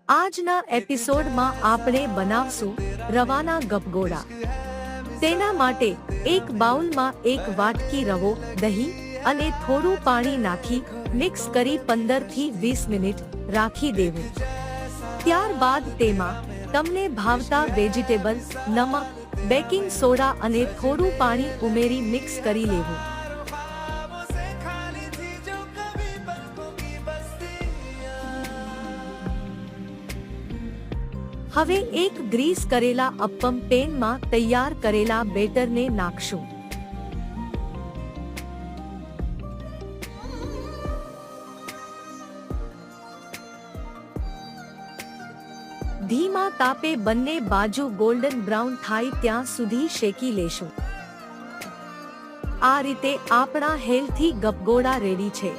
આજના એપિસોડમાં આપણે બનાવશું રવાના ગપગોળા। તેના માટે એક બાઉલમાં એક વાટકી રવો, દહીં અને થોડું પાણી નાખી મિક્સ કરી 15 થી 20 મિનિટ રાખી દેવું। ત્યારબાદ તેમાં તમને ભાવતા વેજીટેબલ, નમક, બેકિંગ સોડા અને થોડું પાણી ઉમેરી મિક્સ કરી લેવું। હવે એક ગ્રીસ કરેલા અપ્પમ પેનમાં તૈયાર કરેલા બેટરને નાખશું। ધીમા તાપે બંને બાજુ ગોલ્ડન બ્રાઉન થાય ત્યાં સુધી શેકી લેશું। આ રીતે આપણા હેલ્થી ગપગોળા રેડી છે।